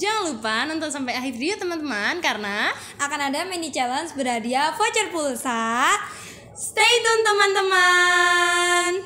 Jangan lupa nonton sampai akhir video teman-teman, karena akan ada mini challenge berhadiah voucher pulsa. Stay tune teman-teman.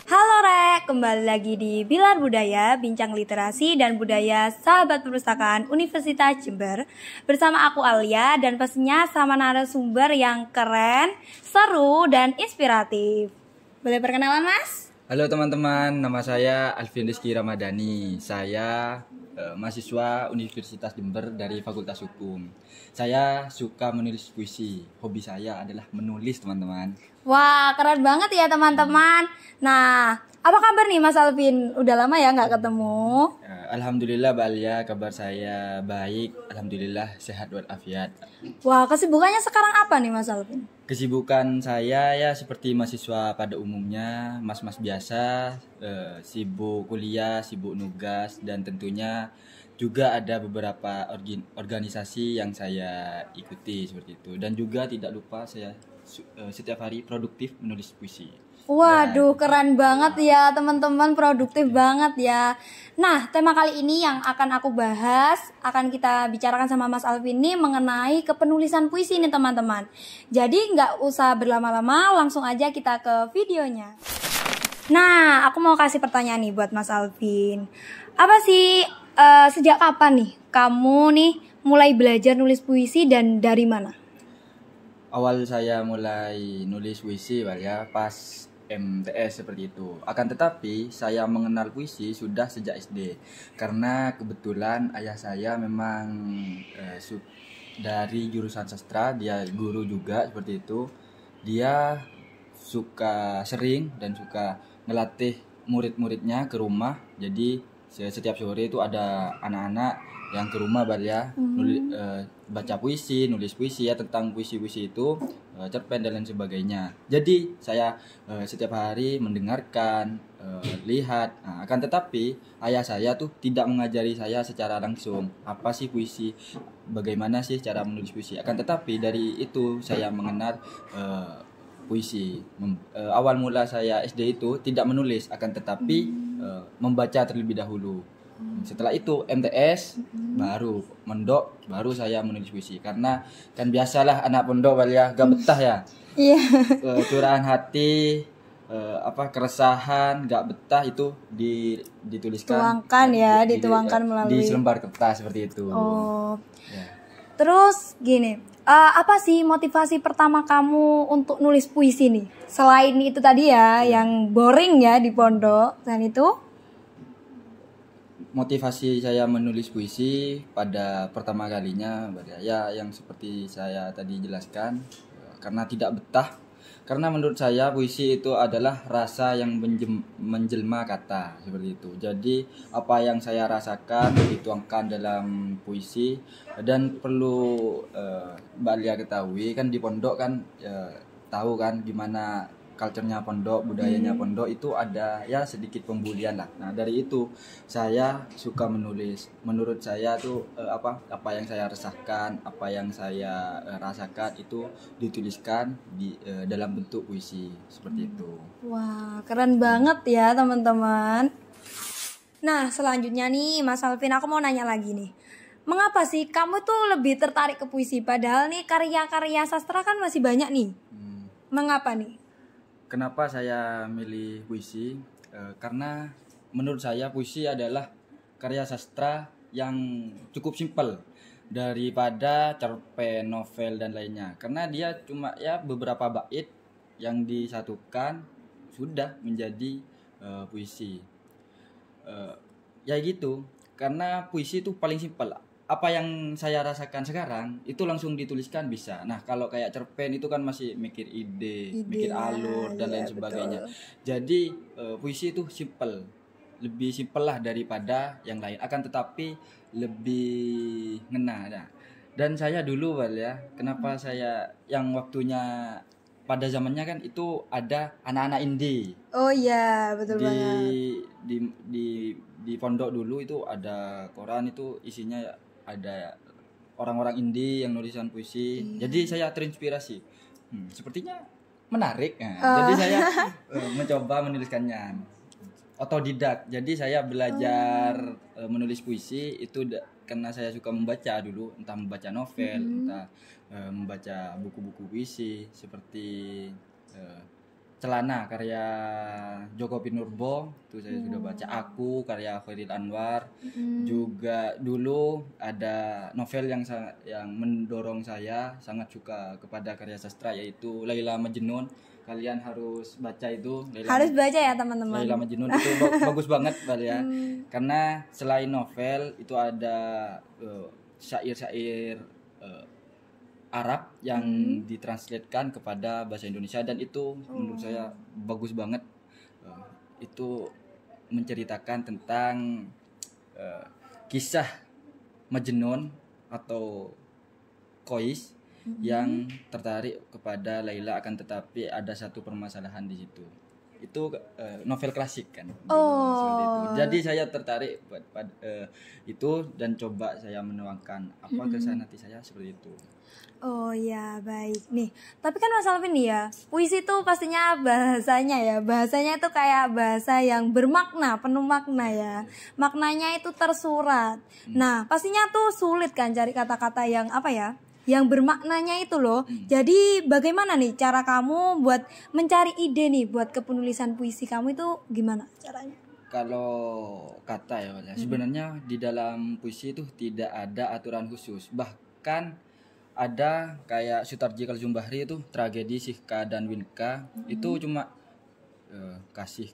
Halo Rek, kembali lagi di Pilar Budaya, bincang literasi dan budaya sahabat perpustakaan Universitas Jember. Bersama aku Alia dan pastinya sama narasumber yang keren, seru, dan inspiratif. Boleh perkenalan Mas? Halo teman-teman, nama saya Alvin Rizky Ramadhani. Saya mahasiswa Universitas Jember dari Fakultas Hukum. Saya suka menulis puisi. Hobi saya adalah menulis, teman-teman. Wah, keren banget ya teman-teman. Nah, apa kabar nih Mas Alvin? Udah lama ya nggak ketemu. Alhamdulillah Mbak Alia, kabar saya baik. Alhamdulillah sehat walafiat. Wah, kesibukannya sekarang apa nih Mas Alvin? Kesibukan saya ya seperti mahasiswa pada umumnya, mas-mas biasa, sibuk kuliah, sibuk nugas, dan tentunya juga ada beberapa organisasi yang saya ikuti seperti itu. Dan juga tidak lupa saya setiap hari produktif menulis puisi. Waduh, keren banget ya teman-teman, produktif banget ya. Nah, tema kali ini yang akan aku bahas, akan kita bicarakan sama Mas Alvin ini mengenai kepenulisan puisi nih teman-teman. Jadi nggak usah berlama-lama, langsung aja kita ke videonya. Nah, aku mau kasih pertanyaan nih buat Mas Alvin. Apa sih, sejak kapan nih kamu nih mulai belajar nulis puisi dan dari mana? Awal saya mulai nulis puisi ya pas MTS seperti itu. Akan tetapi saya mengenal puisi sudah sejak SD karena kebetulan ayah saya memang dari jurusan sastra, dia guru juga seperti itu. Dia suka sering dan suka ngelatih murid-muridnya ke rumah. Jadi setiap sore itu ada anak-anak yang ke rumah baca puisi, nulis puisi ya tentang puisi-puisi itu, cerpen dan lain sebagainya. Jadi saya setiap hari mendengarkan, lihat. Nah, akan tetapi ayah saya tuh tidak mengajari saya secara langsung apa sih puisi, bagaimana sih cara menulis puisi. Akan tetapi dari itu saya mengenal puisi. Awal mula saya SD itu tidak menulis, akan tetapi membaca terlebih dahulu. Setelah itu MTS baru mondok, baru saya menulis puisi. Karena kan biasalah anak pondok ya, gak betah ya. Iya. Curahan hati, keresahan, gak betah itu dituliskan. Dituangkan melalui di selembar kertas seperti itu. Oh. Ya. Terus gini, apa sih motivasi pertama kamu untuk nulis puisi nih? Selain itu tadi ya, yang boring ya di pondok, dan itu? Motivasi saya menulis puisi pada pertama kalinya ya yang seperti saya tadi jelaskan, karena tidak betah. Karena menurut saya puisi itu adalah rasa yang menjelma kata seperti itu. Jadi apa yang saya rasakan dituangkan dalam puisi. Dan perlu Mbak Lia ketahui kan di pondok kan tahu kan gimana culture-nya pondok, budayanya pondok itu ada ya sedikit pembulian lah. Nah, dari itu saya suka menulis. Menurut saya tuh apa yang saya resahkan, apa yang saya rasakan itu dituliskan di dalam bentuk puisi seperti itu. Wah, keren banget ya teman-teman. Nah, selanjutnya nih Mas Alvin, aku mau nanya lagi nih. Mengapa sih kamu tuh lebih tertarik ke puisi? Padahal nih karya-karya sastra kan masih banyak nih. Mengapa nih? Kenapa saya milih puisi? Karena menurut saya puisi adalah karya sastra yang cukup simpel daripada cerpen, novel dan lainnya. Karena dia cuma ya beberapa bait yang disatukan sudah menjadi puisi. Ya gitu. Karena puisi itu paling simpel. Apa yang saya rasakan sekarang itu langsung dituliskan bisa. Nah, kalau kayak cerpen itu kan masih mikir ide mikir alur dan lain sebagainya. Betul. Jadi puisi itu simple, lebih simpel lah daripada yang lain. Akan tetapi lebih ngena. Nah, dan saya dulu ya, kenapa saya yang waktunya pada zamannya kan itu ada anak-anak indie. Oh iya, betul banget. Di pondok dulu itu ada koran, itu isinya ada orang-orang indie yang nulisan puisi. Jadi saya terinspirasi. Sepertinya menarik. Nah, jadi saya mencoba menuliskannya. otodidak. Jadi saya belajar menulis puisi itu karena saya suka membaca dulu, entah membaca novel, entah membaca buku-buku puisi seperti Celana karya Joko Pinurbo itu saya sudah baca. Aku karya Khairil Anwar. Juga dulu ada novel yang mendorong saya sangat suka kepada karya sastra yaitu Laila Majnun. Kalian harus baca itu. Harus baca ya teman-teman. Laila Majnun itu bagus banget ya. Karena selain novel itu ada syair-syair Arab yang ditranslatekan kepada bahasa Indonesia dan itu menurut saya bagus banget. Itu menceritakan tentang kisah Majnun atau Kois yang tertarik kepada Laila, akan tetapi ada satu permasalahan di situ. Itu novel klasik kan. Seperti itu. Jadi saya tertarik pada itu dan coba saya menuangkan apa keresahan hati saya seperti itu. Oh ya, baik nih. Tapi kan Mas Alvin nih ya, puisi itu pastinya bahasanya itu kayak bahasa yang bermakna, penuh makna ya. Maknanya itu tersurat. Nah, pastinya tuh sulit kan cari kata-kata yang apa ya? Yang bermaknanya itu loh. Jadi bagaimana nih cara kamu buat mencari ide nih buat kepenulisan puisi kamu itu gimana caranya? Kalau kata ya, sebenarnya di dalam puisi itu tidak ada aturan khusus. Bahkan ada kayak Sutarji Kalzumbahri itu tragedi Sihka dan Winka itu cuma kasih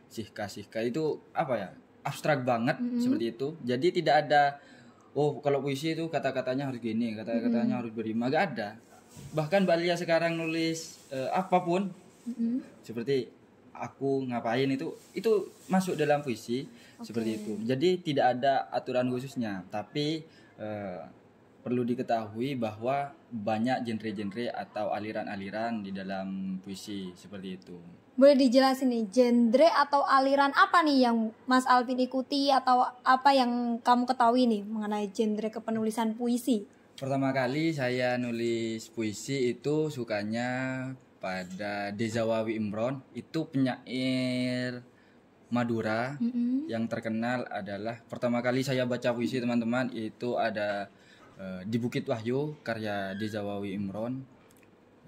Sihka itu apa ya, abstrak banget seperti itu. Jadi tidak ada kalau puisi itu kata-katanya harus gini, kata-katanya harus berima, gak ada. Bahkan Balia sekarang nulis apapun seperti aku ngapain itu masuk dalam puisi seperti itu. Jadi tidak ada aturan khususnya, tapi perlu diketahui bahwa banyak genre-genre atau aliran-aliran di dalam puisi seperti itu. Boleh dijelasin nih, genre atau aliran apa nih yang Mas Alvin ikuti atau apa yang kamu ketahui nih mengenai genre kepenulisan puisi? Pertama kali saya nulis puisi itu sukanya pada Dezawawi Imron, itu penyair Madura yang terkenal adalah pertama kali saya baca puisi teman-teman itu ada di Bukit Wahyu karya Dezawawi Imron.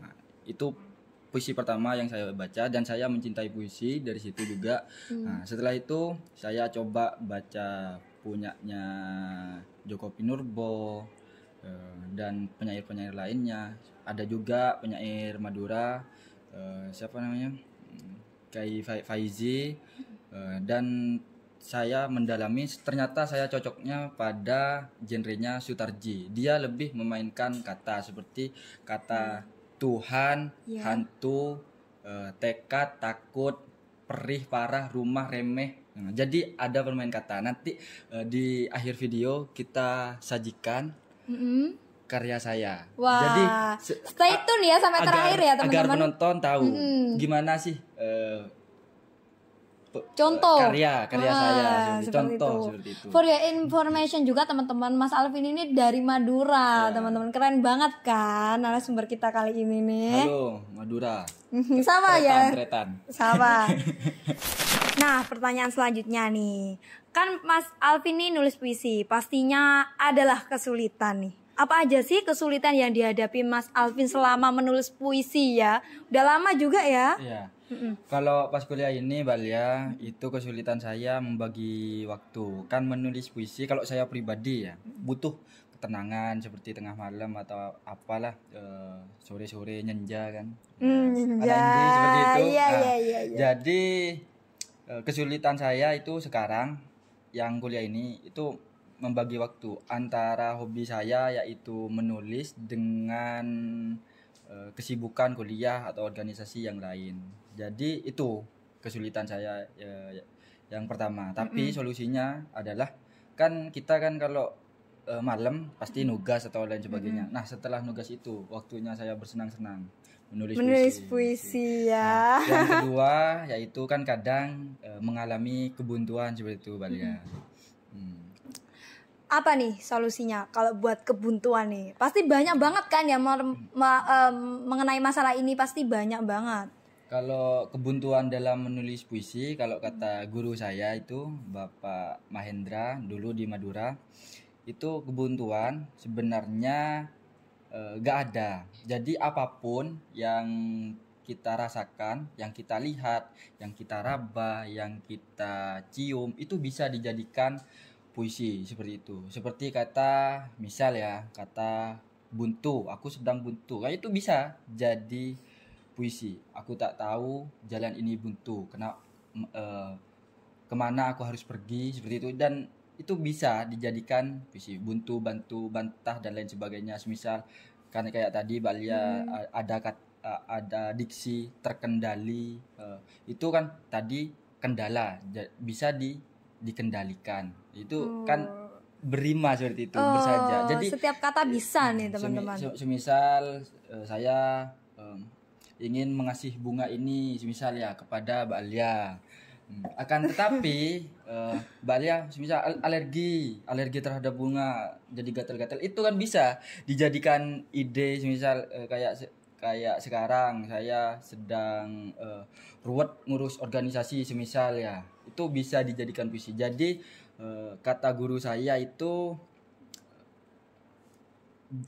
Nah, itu puisi pertama yang saya baca dan saya mencintai puisi dari situ juga. Nah, setelah itu saya coba baca punyanya Joko Pinurbo dan penyair-penyair lainnya. Ada juga penyair Madura siapa namanya? Kai Faizi dan saya mendalami, ternyata saya cocoknya pada genrenya Sutarji. Dia lebih memainkan kata seperti kata Tuhan, hantu, tekad, takut, perih, parah, rumah, remeh. Nah, jadi ada permain kata. Nanti di akhir video kita sajikan karya saya. Wah, jadi stay tune ya sampai terakhir ya teman-teman. Agar penonton tahu gimana sih contoh karya saya seperti contoh itu. Seperti itu. For your information juga teman-teman, Mas Alvin ini dari Madura, teman-teman, keren banget kan narasumber kita kali ini nih. Halo Madura. Sama Tretan. Sama. Nah, pertanyaan selanjutnya nih, kan Mas Alvin ini nulis puisi, pastinya adalah kesulitan nih. Apa aja sih kesulitan yang dihadapi Mas Alvin selama menulis puisi ya? Udah lama juga ya? Iya. Kalau pas kuliah ini Balia, itu kesulitan saya membagi waktu. Kan menulis puisi kalau saya pribadi ya butuh ketenangan seperti tengah malam atau apalah sore-sore nyenja kan. Nyenja. Ada seperti itu. Iya. Jadi kesulitan saya itu sekarang yang kuliah ini itu membagi waktu antara hobi saya yaitu menulis dengan kesibukan kuliah atau organisasi yang lain. Jadi itu kesulitan saya yang pertama. Tapi solusinya adalah kan kita kan kalau malam pasti nugas atau lain sebagainya. Nah, setelah nugas itu waktunya saya bersenang-senang menulis puisi ya. Nah, yang kedua yaitu kan kadang mengalami kebuntuan seperti itu Balia. Apa nih solusinya kalau buat kebuntuan nih? Pasti banyak banget kan ya mengenai masalah ini, pasti banyak banget. Kalau kebuntuan dalam menulis puisi, kalau kata guru saya itu Bapak Mahendra dulu di Madura, itu kebuntuan sebenarnya gak ada. Jadi apapun yang kita rasakan, yang kita lihat, yang kita raba, yang kita cium, itu bisa dijadikan puisi seperti itu. Seperti kata, misal ya, kata buntu, aku sedang buntu. Kayak itu bisa jadi puisi. Aku tak tahu jalan ini buntu. Kemana aku harus pergi seperti itu, dan itu bisa dijadikan puisi. Buntu, bantu, bantah dan lain sebagainya. Semisal kan kayak tadi Balia ada diksi terkendali, itu kan tadi kendala bisa dikendalikan. Itu kan berima seperti itu, bersaja. Jadi setiap kata bisa nih teman-teman. Semisal saya ingin mengasih bunga ini semisal ya kepada Mbak Alia. Akan tetapi Mbak Alia semisal alergi terhadap bunga, jadi gatal-gatal, itu kan bisa dijadikan ide. Semisal kayak sekarang saya sedang ruwet ngurus organisasi semisal ya, itu bisa dijadikan puisi. Jadi kata guru saya itu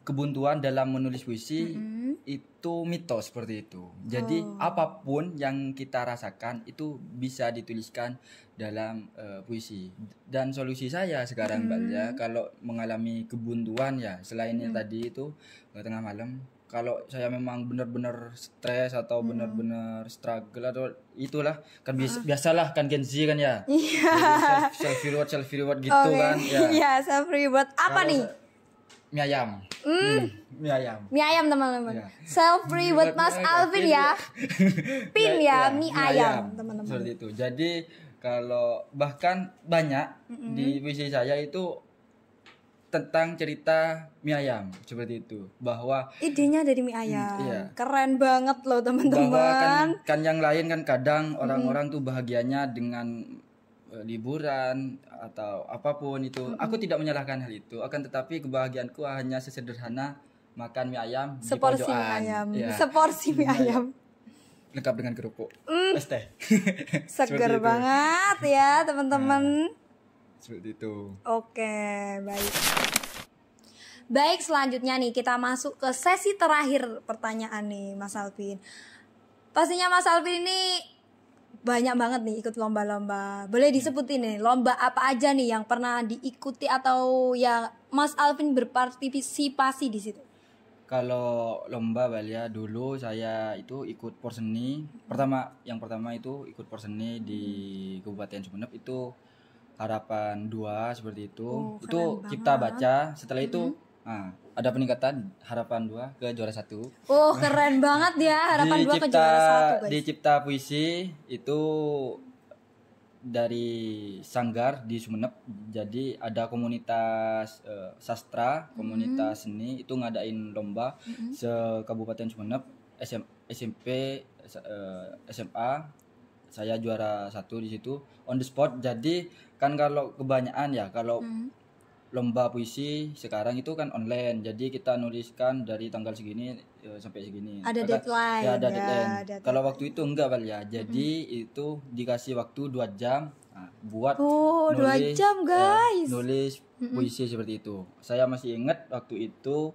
kebuntuan dalam menulis puisi itu mitos seperti itu. Jadi apapun yang kita rasakan itu bisa dituliskan dalam puisi. Dan solusi saya sekarang Mbak Lia, kalau mengalami kebuntuan ya, selain yang tadi itu tengah malam, kalau saya memang benar-benar stres atau benar-benar struggle atau itulah kan biasalah kan Gen Z kan ya. Self reward gitu kan ya. Iya, self reward. Apa nih? Mie ayam. Mie ayam. Mie ayam teman-teman. Ya. Self reward Mas Alvin ya. Pin ya, mie ayam teman-teman. Seperti itu. Jadi kalau bahkan banyak di puisi saya itu tentang cerita mie ayam seperti itu, bahwa idenya dari mie ayam. Iya. Keren banget loh bahwa teman-teman. kan yang lain kan kadang orang-orang tuh bahagianya dengan liburan atau apapun itu. Aku tidak menyalahkan hal itu, akan tetapi kebahagiaanku hanya sesederhana makan mie ayam di Seporsi mie pojokan. ayam. Ya. Seporsi mie ayam. Lengkap dengan kerupuk. Es teh. Seger Seperti itu. banget ya teman-teman. Seperti itu. Oke, baik. Baik, selanjutnya nih kita masuk ke sesi terakhir pertanyaan nih Mas Alvin. Pastinya Mas Alvin ini banyak banget nih ikut lomba-lomba. Boleh disebutin nih lomba apa aja nih yang pernah diikuti atau yang Mas Alvin berpartisipasi di situ? Kalau lomba Balia dulu saya itu ikut porseni. Yang pertama itu ikut porseni di Kabupaten Sumeneb, itu harapan 2 seperti itu. Itu keren cipta banget. baca. Setelah itu ada peningkatan harapan 2 ke juara 1. Oh, keren banget ya, harapan 2 ke juara 1 guys. Di cipta puisi itu dari Sanggar di Sumeneb. Jadi ada komunitas sastra, komunitas seni itu ngadain lomba se-Kabupaten Sumeneb, SMP, SMA. Saya juara 1 di situ on the spot. Jadi kan kalau kebanyakan ya kalau lomba puisi sekarang itu kan online. Jadi kita nuliskan dari tanggal segini sampai segini. Ada deadline. Ya, ada deadline. ada Kalau waktu itu enggak Bal ya. Jadi itu dikasih waktu 2 jam buat 2 jam guys. nulis puisi seperti itu. Saya masih ingat waktu itu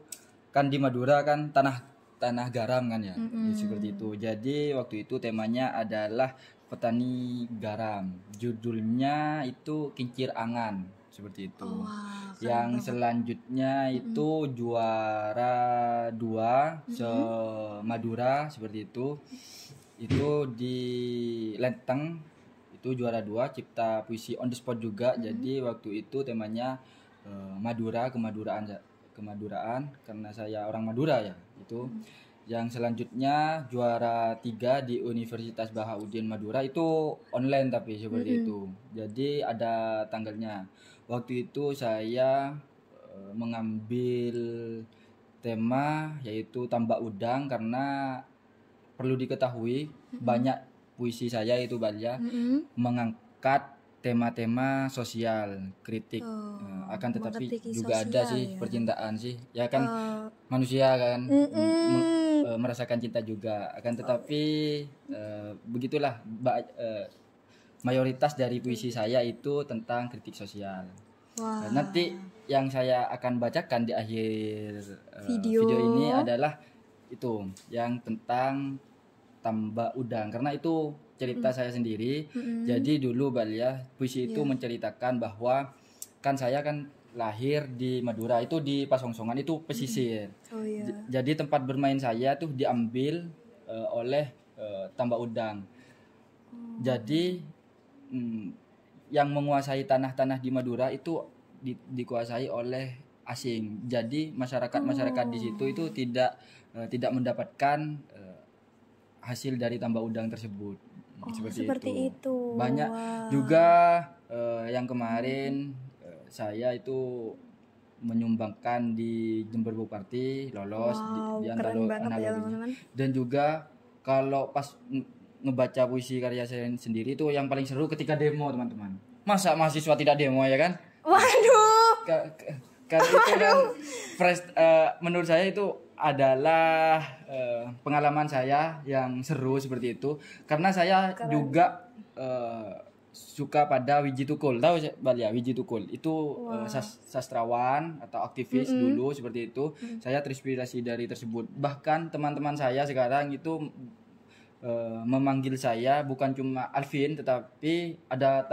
kan di Madura kan tanah garam kan ya. Seperti itu. Jadi waktu itu temanya adalah petani garam. Judulnya itu Kincir Angan seperti itu. Wah, yang selanjutnya itu juara 2 se-Madura seperti itu. Itu di Lenteng itu juara 2 cipta puisi on the spot juga. Jadi waktu itu temanya Madura, kemaduraan karena saya orang Madura ya. Itu yang selanjutnya juara 3 di Universitas Bahaudin Madura, itu online tapi seperti itu. Jadi ada tanggalnya. Waktu itu saya mengambil tema yaitu tambak udang, karena perlu diketahui banyak puisi saya itu Balia mengangkat tema-tema sosial, kritik. Akan tetapi juga ada sih percintaan sih. Ya kan manusia kan merasakan cinta juga. Akan tetapi begitulah mayoritas dari puisi saya itu tentang kritik sosial. Wah. Nanti yang saya akan bacakan di akhir Video. video ini adalah itu yang tentang Tambak Udang, karena itu cerita saya sendiri. Jadi dulu Balia puisi itu menceritakan bahwa kan saya kan lahir di Madura, itu di Pasongsongan, itu pesisir. Oh iya. Jadi tempat bermain saya tuh diambil oleh Tambak Udang. Jadi yang menguasai tanah-tanah di Madura itu dikuasai oleh asing. Jadi masyarakat di situ itu tidak mendapatkan hasil dari tambak udang tersebut. Seperti itu. Banyak juga yang kemarin saya itu menyumbangkan di Jember Bupati, lolos di keren banget ya teman-teman. Dan juga kalau pas ngebaca puisi karya saya sendiri itu yang paling seru ketika demo, teman-teman. Masa mahasiswa tidak demo, ya kan? Waduh. Karena itu kan menurut saya itu adalah pengalaman saya yang seru seperti itu, karena saya juga suka pada Wiji Tukul. Tahu Balia Wiji Tukul? Itu sastrawan atau aktivis dulu seperti itu. Saya terinspirasi dari tersebut. Bahkan teman-teman saya sekarang itu memanggil saya bukan cuma Alvin, tetapi ada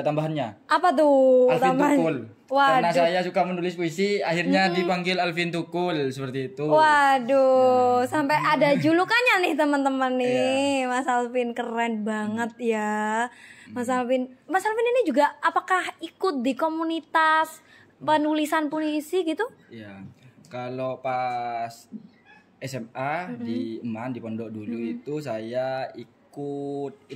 tambahannya. Apa tuh? Alvin Tukul. Waduh. Karena saya suka menulis puisi, akhirnya dipanggil Alvin Tukul seperti itu. Waduh, sampai ada julukannya nih teman-teman nih. Mas Alvin keren banget ya. Mas Alvin ini juga apakah ikut di komunitas penulisan puisi gitu? Iya. Kalau pas SMA di Eman, di pondok dulu itu saya ikut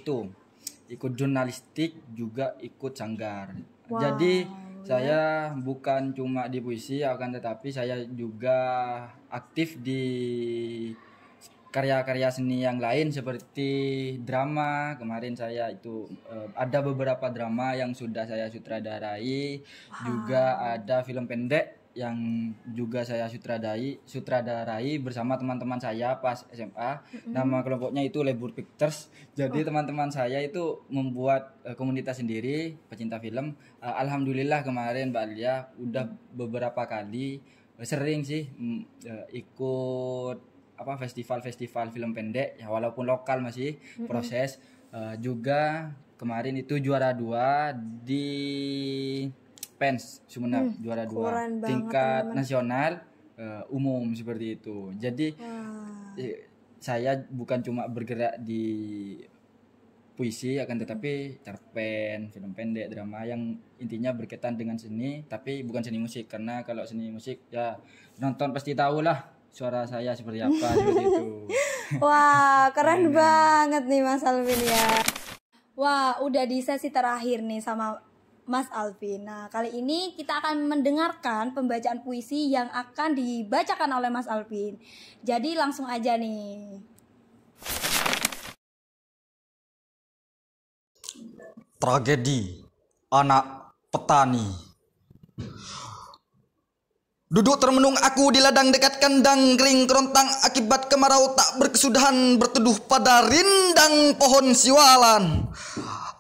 jurnalistik, juga ikut sanggar. Jadi saya bukan cuma di puisi, akan tetapi saya juga aktif di karya-karya seni yang lain seperti drama. Kemarin saya itu ada beberapa drama yang sudah saya sutradarai. Juga ada film pendek yang juga saya sutradarai bersama teman-teman saya pas SMA. Nama kelompoknya itu Lebur Pictures. Jadi teman-teman saya itu membuat komunitas sendiri pecinta film. Alhamdulillah kemarin Mbak Alia udah beberapa kali sering sih ikut festival film pendek ya, walaupun lokal masih proses. Juga kemarin itu juara 2 di PENS Sumeneb, juara 2 tingkat nasional umum seperti itu. Jadi saya bukan cuma bergerak di puisi, akan tetapi cerpen, film pendek, drama yang intinya berkaitan dengan seni, tapi bukan seni musik. Karena kalau seni musik ya nonton pasti tahu lah suara saya seperti apa seperti itu. Wah, keren banget nih Mas Alvin ya. Wah, udah di sesi terakhir nih sama Mas Alvin. Nah, kali ini kita akan mendengarkan pembacaan puisi yang akan dibacakan oleh Mas Alvin. Jadi langsung aja nih. Tragedi anak petani. Duduk termenung aku di ladang dekat kandang, kering kerontang akibat kemarau tak berkesudahan berteduh pada rindang pohon siwalan.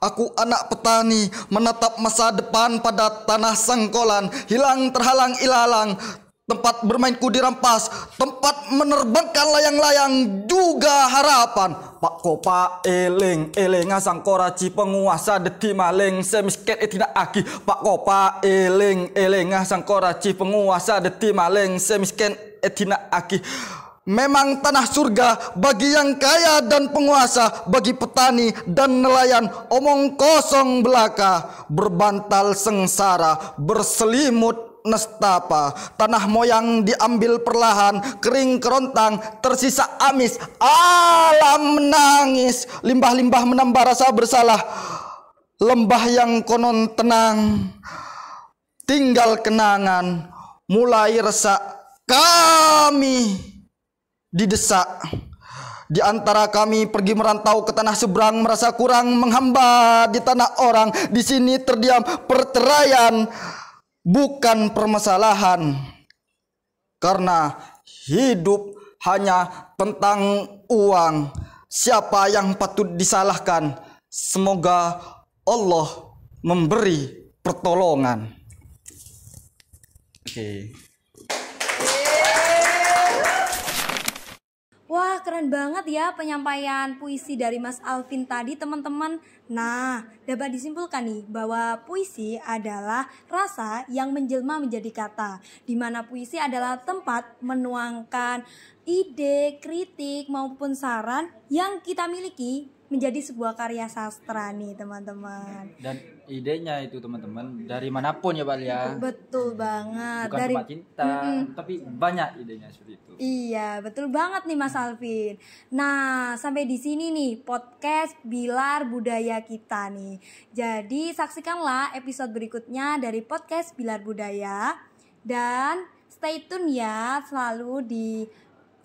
Aku anak petani menatap masa depan pada tanah sangkolan, hilang terhalang ilalang. Tempat bermainku dirampas, tempat menerbangkan layang-layang juga harapan. Pak Kopa eling sangkora ci penguasa deti maling semisket tidak aki. Pak Kopa eling sangkora ci penguasa deti maling semisket tidak aki. Memang tanah surga bagi yang kaya dan penguasa, bagi petani dan nelayan omong kosong belaka, berbantal sengsara, berselimut nestapa. Tanah moyang diambil perlahan, kering kerontang, tersisa amis, alam menangis, limbah-limbah menambah rasa bersalah. Lembah yang konon tenang, tinggal kenangan, mulai resak kami didesak. Di antara kami pergi merantau ke tanah seberang, merasa kurang menghamba di tanah orang. Di sini terdiam perceraian bukan permasalahan, karena hidup hanya tentang uang. Siapa yang patut disalahkan? Semoga Allah memberi pertolongan. Oke. Wah, keren banget ya penyampaian puisi dari Mas Alvin tadi, teman-teman. Nah, dapat disimpulkan nih bahwa puisi adalah rasa yang menjelma menjadi kata, di mana puisi adalah tempat menuangkan ide, kritik maupun saran yang kita miliki menjadi sebuah karya sastra nih, teman-teman. Dan idenya itu teman-teman dari manapun ya Pak ya. Betul banget. Bukan cuma cinta, tapi banyak idenya seperti itu. Iya, betul banget nih Mas Alvin. Nah, sampai di sini nih podcast Bilar Budaya kita nih. Jadi saksikanlah episode berikutnya dari podcast Bilar Budaya. Dan stay tune ya selalu di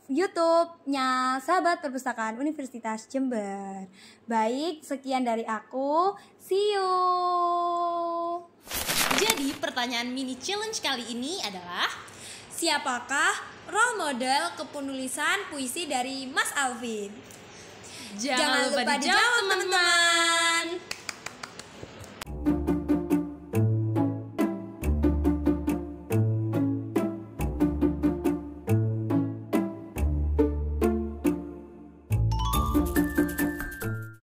YouTube-nya Sahabat Perpustakaan Universitas Jember. Baik, sekian dari aku. See you. Jadi pertanyaan mini challenge kali ini adalah, Siapakah role model kepenulisan puisi dari Mas Alvin? jangan lupa dijawab teman-teman.